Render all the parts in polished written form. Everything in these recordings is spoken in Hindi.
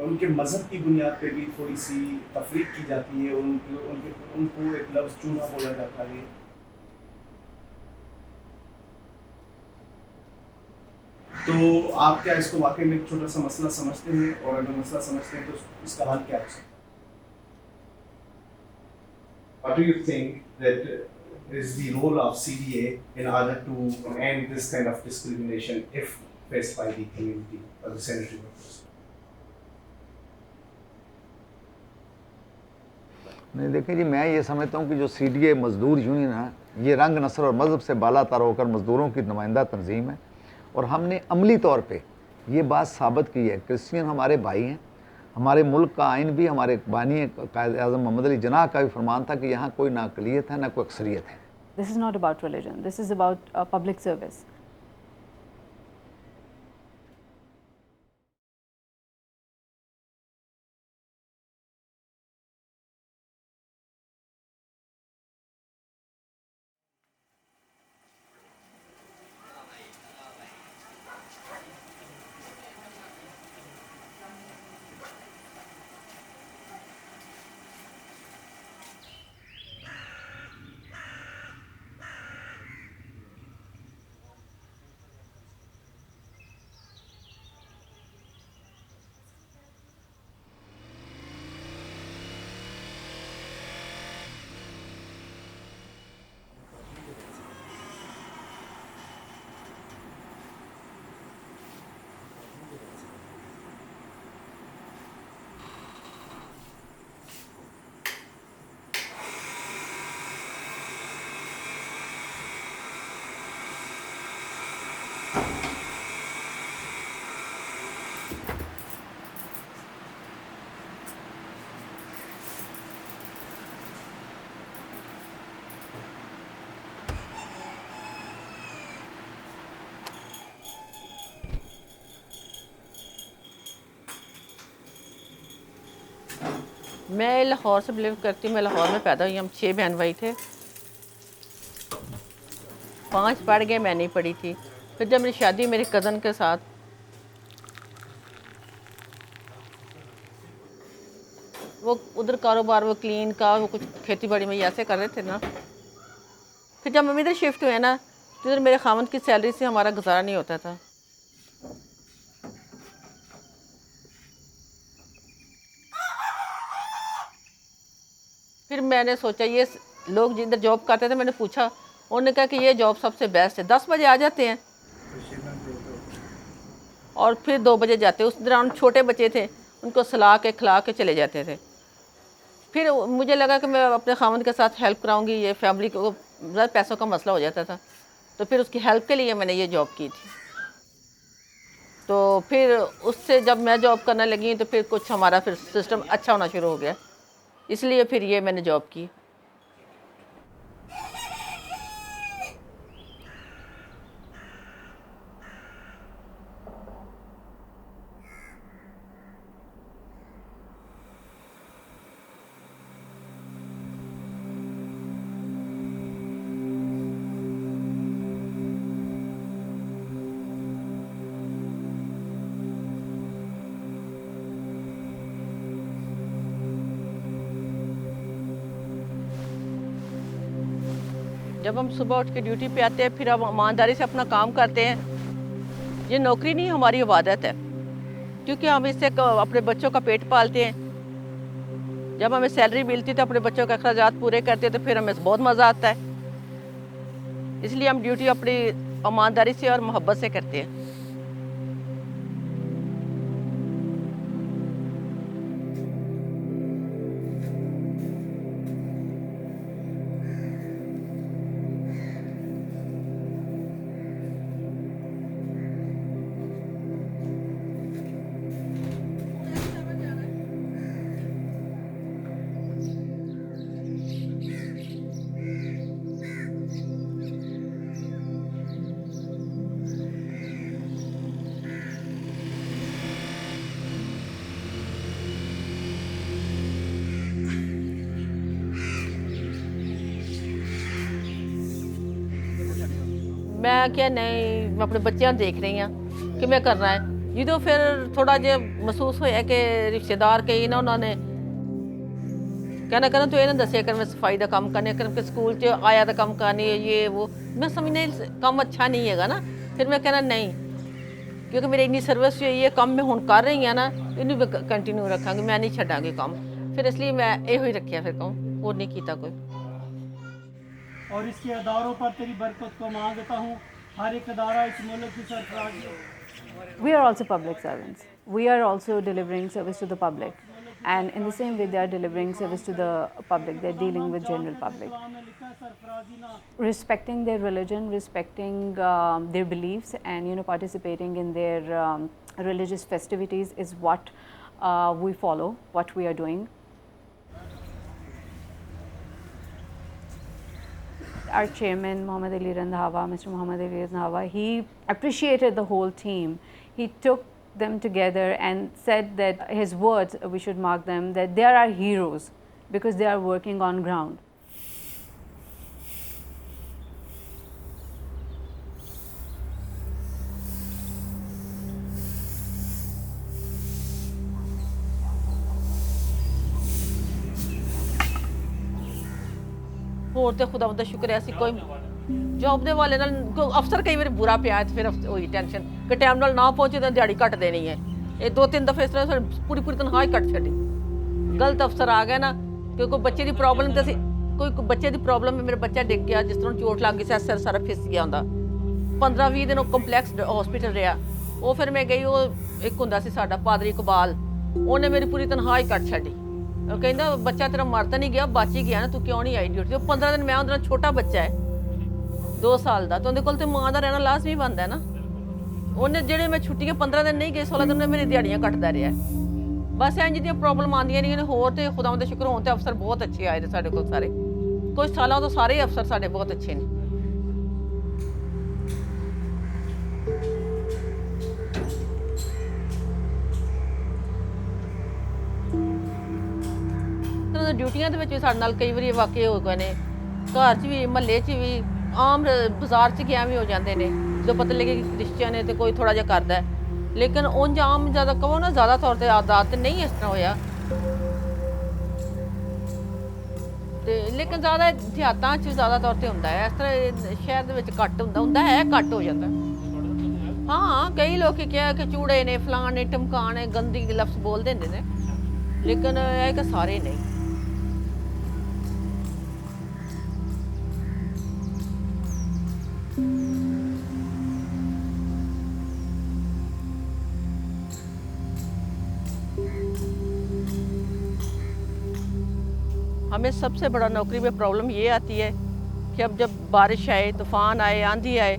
उनके मज़हब की बुनियाद पे भी थोड़ी सी तफरीक की जाती है, उनको एक लफ्ज़ चूना बोला जाता है। तो आप क्या इसको वाकई में एक छोटा सा मसला समझते हैं, और अगर मसला समझते हैं तो इसका हल क्या हो सकता है? What do you think that is the role of CDA in order to end this kind of discrimination if faced by the community or the sanitary workers? नहीं, देखिए जी, मैं ये समझता हूँ कि जो CDA मज़दूर यूनियन है, ये रंग, नस्ल और मज़हब से बालातर होकर मज़दूरों की नुमाइंदा तंजीम है, और हमने अमली तौर पे ये बात साबित की है। क्रिश्चियन हमारे भाई हैं, हमारे मुल्क का आइन भी, हमारे बानी कायद आज़म मोहम्मद अली जिन्नाह का भी फरमान था कि यहाँ कोई ना अक़लियत है ना कोई अक्सरियत है। This is not about religion. This is about public service. मैं लाहौर से बिलीव करती हूँ। मैं लाहौर में पैदा हुई। हम 6 बहन भाई थे, 5 पढ़ गए, मैं नहीं पढ़ी थी। फिर जब मेरी शादी मेरे कज़न के साथ, वो उधर कारोबार, वो क्लीन का, वो कुछ खेती बाड़ी में ऐसे कर रहे थे ना। फिर जब हम इधर शिफ्ट हुए ना, तो इधर मेरे खामन की सैलरी से हमारा गुजारा नहीं होता था। फिर मैंने सोचा, ये लोग जिधर जॉब करते थे, मैंने पूछा, उन्होंने कहा कि ये जॉब सबसे बेस्ट है। 10 बजे आ जाते हैं और फिर 2 बजे जाते। उस दौरान छोटे बच्चे थे, उनको सला के खिला के चले जाते थे। फिर मुझे लगा कि मैं अपने खामन के साथ हेल्प कराऊंगी, ये फैमिली को ज़्यादा पैसों का मसला हो जाता था, तो फिर उसकी हेल्प के लिए मैंने ये जॉब की थी। तो फिर उससे जब मैं जॉब करने लगी तो फिर कुछ हमारा फिर सिस्टम अच्छा होना शुरू हो गया, इसलिए फिर ये मैंने जॉब की। जब हम सुबह उठ के ड्यूटी पे आते हैं, फिर हम ईमानदारी से अपना काम करते हैं। ये नौकरी नहीं, हमारी इबादत है, क्योंकि हम इससे अपने बच्चों का पेट पालते हैं। जब हमें सैलरी मिलती है तो अपने बच्चों के अखराजात पूरे करते हैं, तो फिर हमें बहुत मज़ा आता है। इसलिए हम ड्यूटी अपनी ईमानदारी से और मोहब्बत से करते हैं। मैं क्या नहीं, मैं अपने बच्चे देख रही हूँ कि मैं करना है। ਜਦੋਂ ਫਿਰ ਥੋੜਾ ਜਿਹਾ ਮਹਿਸੂਸ ਹੋਇਆ ਕਿ ਰਿਸ਼ਤੇਦਾਰ ਕਈ ਨਾ ਉਹਨਾਂ ਨੇ कहना तू ये ना दसिया कर मैं सफाई का काम करने कर के स्कूल च आया तो काम करनी है ये वो मैं समझने काम अच्छा नहीं है ना। फिर मैं कहना नहीं क्योंकि मेरी इन्नी सर्विस हुई है काम मैं हुण कर रही हाँ ना इनू कंटिन्यू रखांगी मैं नहीं छड्डांगी काम। फिर इसलिए मैं यो ही रखिया फिर काम और नहीं किया कोई। और इसके अदारों पर तेरी बरकत को मांगता हूँ। हर एक अदारा इस मुल्क की सरफराजी। We are also public servants. We are also delivering service to the public. And in the same way, they are delivering service to the public. They're dealing with general public. Respecting their religion, respecting their beliefs, and participating in their religious festivities is what we follow, what we are doing. Our chairman, Muhammad Ali Randhawa, Mr. Muhammad Ali Randhawa, he appreciated the whole team. He took them together and said that his words, we should mark them, that they are heroes because they are working on ground. ਹੋਰ ਤੇ ਖੁਦਾ ਦਾ ਸ਼ੁਕਰ ਹੈ ਅਸੀਂ ਕੋਈ ਜੌਬ ਦੇ ਵਾਲੇ ਨਾਲ ਅਫਸਰ ਕਈ ਵਾਰੀ ਬੁਰਾ ਪਿਆ ਤੇ ਫਿਰ ਹੋਈ ਟੈਨਸ਼ਨ ਕਿ ਟਾਈਮ ਨਾਲ ਨਾ ਪਹੁੰਚੇ ਤਾਂ ਦਿਹਾੜੀ ਕੱਟ ਦੇਣੀ ਹੈ। ਇਹ 2-3 ਦਫੇ ਇਸ ਤਰ੍ਹਾਂ ਪੂਰੀ ਤਨਖਾਹ ਹੀ ਕੱਟ ਛੱਡੀ। ਗਲਤ ਅਫਸਰ ਆ ਗਿਆ ਨਾ ਕਿ ਕੋਈ ਬੱਚੇ ਦੀ ਪ੍ਰੋਬਲਮ ਤੇ ਅਸੀਂ ਕੋਈ ਬੱਚੇ ਦੀ ਪ੍ਰੋਬਲਮ ਹੈ, ਮੇਰਾ ਬੱਚਾ ਡਿੱਗ ਗਿਆ, ਜਿਸ ਤਰ੍ਹਾਂ ਚੋਟ ਲੱਗ ਗਈ ਸੀ, ਸਿਰ ਸਾਰਾ ਫਿਸ ਗਿਆ ਹੁੰਦਾ। 15-20 ਦਿਨ ਉਹ ਕੰਪਲੈਕਸ ਹਸਪੀਟਲ ਰਿਹਾ। ਉਹ ਫਿਰ ਮੈਂ ਗਈ, ਉਹ ਇੱਕ ਹੁੰਦਾ ਸੀ ਸਾਡਾ ਪਾਦਰੀ ਇਕਬਾਲ, ਉਹਨੇ ਮੇਰੀ ਪੂਰੀ ਤਨਖਾਹ ਹੀ ਕੱਟ ਛੱਡੀ। ਉਹ ਕਹਿੰਦਾ ਬੱਚਾ ਤੇਰਾ ਮਰ ਤਾਂ ਨਹੀਂ ਗਿਆ, ਬਚ ਹੀ ਗਿਆ ਨਾ, ਤੂੰ ਕਿਉਂ ਨਹੀਂ ਆਈ ਡਿਊਟੀ। ਉਹ 15 ਦਿਨ ਮੈਂ ਉਹਦੇ ਨਾਲ ਛੋਟਾ ਬੱਚਾ ਹੈ 2 ਸਾਲ ਦਾ, ਤਾਂ ਉਹਦੇ ਕੋਲ ਤੇ ਮਾਂ ਦਾ ਰਹਿਣਾ ਲਾਜ਼ਮੀ ਬਣਦਾ ਨਾ। ਉਹਨੇ ਜਿਹੜੇ ਮੈਂ ਛੁੱਟੀਆਂ 15 ਦਿਨ ਨਹੀਂ ਗਏ 16 ਦਿਨ ਉਹਨੇ ਮੇਰੀ ਦਿਹਾੜੀਆਂ ਕੱਟਦਾ ਰਿਹਾ। ਬਸ ਇੰਝ ਦੀਆਂ ਪ੍ਰੋਬਲਮ ਆਉਂਦੀਆਂ ਨਹੀਂ ਨੇ। ਹੋਰ ਤੇ ਖੁਦਾਵੰਦ ਦਾ ਸ਼ੁਕਰ ਹੋਣ ਤੇ ਅਫਸਰ ਬਹੁਤ ਅੱਛੇ ਆਏ ਨੇ ਸਾਡੇ ਕੋਲ ਸਾਰੇ, ਕੁਝ ਸਾਲਾਂ ਤੋਂ ਸਾਰੇ ਅਫਸਰ ਸਾਡੇ ਬਹੁਤ ਅੱਛੇ ਨੇ। ਡਿਊਟੀਆਂ ਦੇ ਵਿੱਚ ਵੀ ਸਾਡੇ ਨਾਲ ਕਈ ਵਾਰੀ ਵਾਕਿਆ ਹੋ ਗਏ ਨੇ, ਘਰ 'ਚ ਵੀ ਮਹੱਲੇ 'ਚ ਵੀ, ਆਮ ਬਾਜ਼ਾਰ 'ਚ ਗਿਆ ਵੀ ਹੋ ਜਾਂਦੇ ਨੇ। ਜਦੋਂ ਪਤਾ ਲੱਗੇ ਕਿ ਕ੍ਰਿਸਚੀਅਨ ਹੈ ਤੇ ਕੋਈ ਥੋੜਾ ਜਿਹਾ ਕਰਦਾ ਹੈ, ਲੇਕਿਨ ਉਂਝ ਆਮ ਜ਼ਿਆਦਾ ਕਹੋ ਨਾ ਜ਼ਿਆਦਾ ਤੌਰ ਤੇ ਆਦਾਤ ਨਹੀਂ ਇਸ ਤਰ੍ਹਾਂ ਹੋਇਆ। ਤੇ ਲੇਕਿਨ ਜ਼ਿਆਦਾ ਦਿਹਾਤਾਂ 'ਚ ਜ਼ਿਆਦਾ ਤੌਰ ਤੇ ਹੁੰਦਾ ਹੈ, ਇਸ ਤਰ੍ਹਾਂ ਸ਼ਹਿਰ ਦੇ ਵਿੱਚ ਘੱਟ ਹੁੰਦਾ ਹੈ, ਘੱਟ ਹੋ ਜਾਂਦਾ। ਹਾਂ ਕਈ ਲੋਕ ਕਿਹਾ ਕਿ ਚੂੜੇ ਨੇ, ਫਲਾਣ ਨੇ, ਟਮਕਾਣ ਨੇ, ਗੰਦੀ ਲਫ਼ਜ਼ ਬੋਲ ਦਿੰਦੇ ਨੇ, ਲੇਕਿਨ ਇਹ ਕਿ ਸਾਰੇ ਨਹੀਂ। हमें सबसे बड़ा नौकरी में प्रॉब्लम ये आती है कि अब जब बारिश आए, तूफ़ान आए, आंधी आए,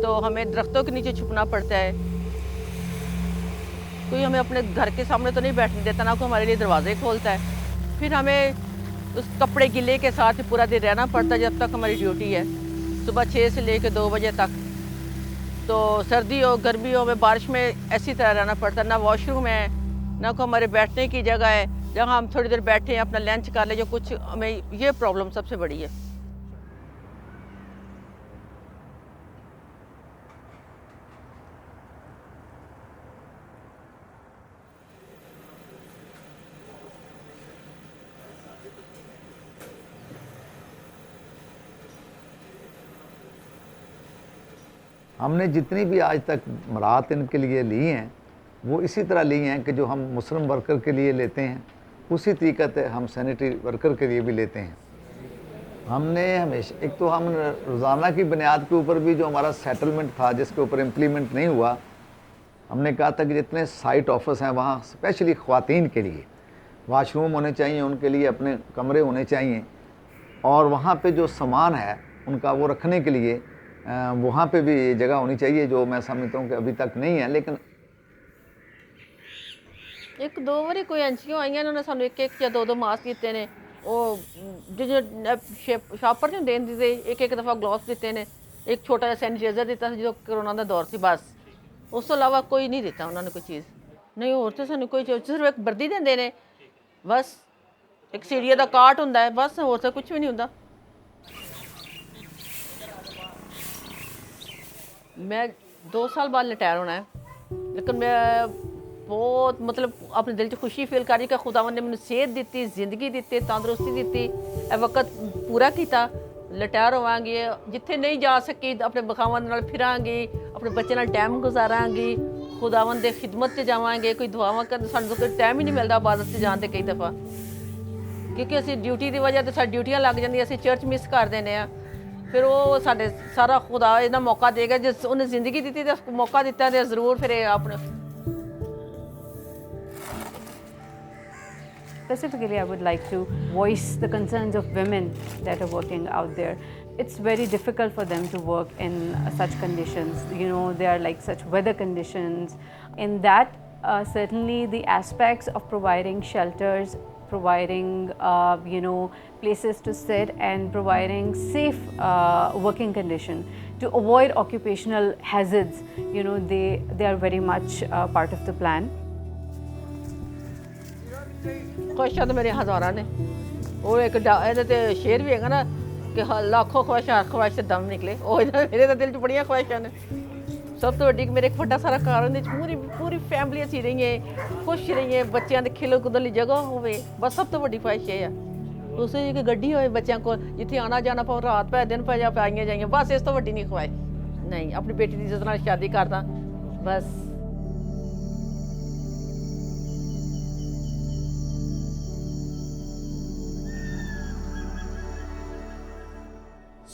तो हमें दरख्तों के नीचे छुपना पड़ता है। कोई हमें अपने घर के सामने तो नहीं बैठने देता, ना कोई हमारे लिए दरवाजे खोलता है। फिर हमें उस कपड़े गिले के साथ पूरा दिन रहना पड़ता है जब तक हमारी ड्यूटी है, सुबह 6 से लेकर 2 बजे तक। तो सर्दी हो गर्मी हो, हमें बारिश में ऐसी तरह रहना पड़ता है। ना वॉशरूम है, ना कोई हमारे बैठने की जगह है जहाँ हम थोड़ी देर बैठे अपना लंच कर ले, जो कुछ हमें ये प्रॉब्लम सबसे बड़ी है। हमने जितनी भी आज तक मराहत इनके लिए ली हैं वो इसी तरह ली हैं कि जो हम मुस्लिम वर्कर के लिए लेते हैं उसी तरीक़े से हम सैनिटरी वर्कर के लिए भी लेते हैं। हमने हमेशा एक तो हम रोज़ाना की बुनियाद के ऊपर भी जो हमारा सेटलमेंट था जिसके ऊपर इम्प्लीमेंट नहीं हुआ, हमने कहा था कि जितने साइट ऑफिस हैं वहाँ स्पेशली ख़वातीन के लिए वाशरूम होने चाहिए, उनके लिए अपने कमरे होने चाहिए, और वहाँ पे जो सामान है उनका वो रखने के लिए वहाँ पे भी जगह होनी चाहिए, जो मैं समझता हूँ कि अभी तक नहीं है। लेकिन 1-2 ਵਾਰੀ ਕੋਈ ਐਨਜੀਓ ਆਈਆਂ ਨੇ, ਉਹਨਾਂ ਸਾਨੂੰ 1-1 ਜਾਂ 2-2 ਮਾਸਕ ਦਿੱਤੇ ਨੇ। ਉਹ ਜਿਹੜੇ ਸ਼ਾਪਰ ਨੂੰ ਦੇਣ ਦਿੱਤੇ, 1-1 ਦਫਾ ਗਲੋਵਸ ਦਿੱਤੇ ਨੇ, ਇੱਕ ਛੋਟਾ ਜਿਹਾ ਸੈਨੀਟਾਈਜ਼ਰ ਦਿੱਤਾ ਸੀ ਜਦੋਂ ਕਰੋਨਾ ਦਾ ਦੌਰ ਸੀ, ਬਸ ਉਸ ਤੋਂ ਇਲਾਵਾ ਕੋਈ ਨਹੀਂ ਦਿੱਤਾ ਉਹਨਾਂ ਨੇ ਕੋਈ ਚੀਜ਼। ਨਹੀਂ ਹੋਰ ਤਾਂ ਸਾਨੂੰ ਕੋਈ ਸਿਰਫ ਇੱਕ ਵਰਦੀ ਦਿੰਦੇ ਨੇ, ਬਸ ਇੱਕ ਸੀੜੀਏ ਦਾ ਕਾਟ ਹੁੰਦਾ ਹੈ, ਬਸ ਹੋਰ ਤਾਂ ਕੁਝ ਵੀ ਨਹੀਂ ਹੁੰਦਾ। मैं 2 साल बाद रिटायर होना है। लेकिन मैं बहुत मतलब अपने दिल 'ਚ खुशी फील कर रही कि खुदावन ने मैंने सेहत दी, जिंदगी दी, तंदुरुस्ती दी, ਇਹ वक्त पूरा किया। रिटायर होवांगी, जिथे नहीं जा सकी अपने बखावन नाल फिरांगी, अपने बच्चे नाल टाइम गुजारांगी, खुदावन दे खिदमत 'ਚ जावांगे। कोई दुआवां करन सानू कोई टाइम ही नहीं मिलता इबादत 'ਚ जान दे कई दफ़ा, क्योंकि असीं ड्यूटी की वजह तो साडी ड्यूटियां लग जांदियां, असीं चर्च मिस कर देने आ। फिर वो साडे सारा खुदा इन्ना मौका देगा, जिस उन्हें जिंदगी दी तो मौका दिता तो जरूर फिर अपने। Specifically, I would like to voice the concerns of women that are working out there. It's very difficult for them to work in such conditions. You know, they are like such weather conditions. In that, certainly the aspects of providing shelters, providing, places to sit and providing safe working condition to avoid occupational hazards, they are very much part of the plan. ख्वाहिशां तो मेरे हज़ारां ने, और एक ਇਹਦੇ ਤੇ शेर भी हैगा ना कि लाखों ख्वाहिशां ख्वाहिश से दम निकले। मेरे तो दिल 'ਚ बड़ियां ख्वाहिशां ने। सब तो वड्डी मेरे एक बड़ा सारा घर ਉਹਦੇ 'ਚ पूरी फैमिली असीं रहिए, खुश रहिए, बच्चों के खिलन कुदन लई जगह होवे, बस सब तो वड्डी ख्वाहिश ये है। उस एक गड्डी होए बच्चों को, जिथे आना जाना पाओ, रात पै दिन पै जा आइयां जाइयां, बस इस तो वड्डी नहीं ख्वाहिश। नहीं, अपनी बेटी की इज्जत नाल शादी करदा बस।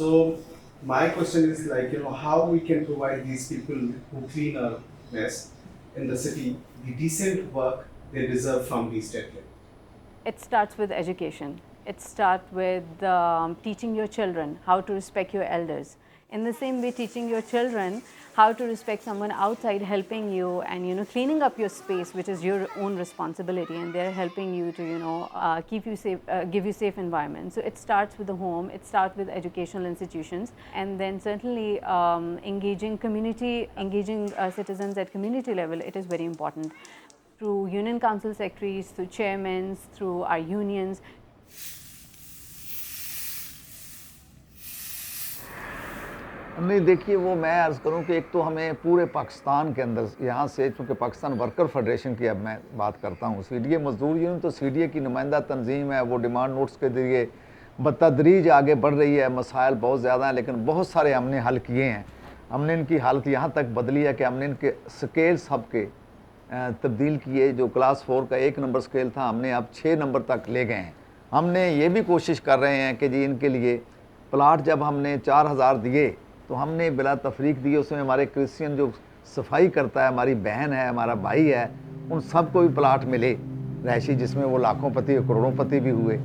So my question is like, how we can provide these people who clean our mess in the city the decent work they deserve from the state level? It starts with education. It starts with teaching your children how to respect your elders. In the same way, teaching your children how to respect someone outside helping you and cleaning up your space, which is your own responsibility, and they're helping you to keep you safe, give you safe environment. So it starts with the home, it starts with educational institutions, and then certainly engaging citizens at community level. It is very important through union council secretaries, through chairmen, through our unions. नहीं, देखिए, वो मैं अर्ज़ करूं कि एक तो हमें पूरे पाकिस्तान के अंदर यहाँ से, चूँकि पाकिस्तान वर्कर फेडरेशन की अब मैं बात करता हूँ, सीडीए मजदूर यूनियन तो सीडीए की नुमाइंदा तंजीम है, वो डिमांड नोट्स के जरिए बतदरीज आगे बढ़ रही है। मसाइल बहुत ज़्यादा हैं, लेकिन बहुत सारे हमने हल किए हैं। हमने इनकी हालत यहाँ तक बदली है कि हमने इनके स्केल सब के तब्दील किए। जो क्लास 4 का 1 नंबर स्केल था, हमने अब 6 नंबर तक ले गए हैं। हमने ये भी कोशिश कर रहे हैं कि जी इनके लिए प्लाट जब हमने 4000 दिए तो हमने बिला तफरीक दिए, उसमें हमारे क्रिश्चियन जो सफाई करता है, हमारी बहन है, हमारा भाई है, उन सबको भी प्लाट मिले रहायशी, जिसमें वो लाखों पति करोड़ों पति भी हुए।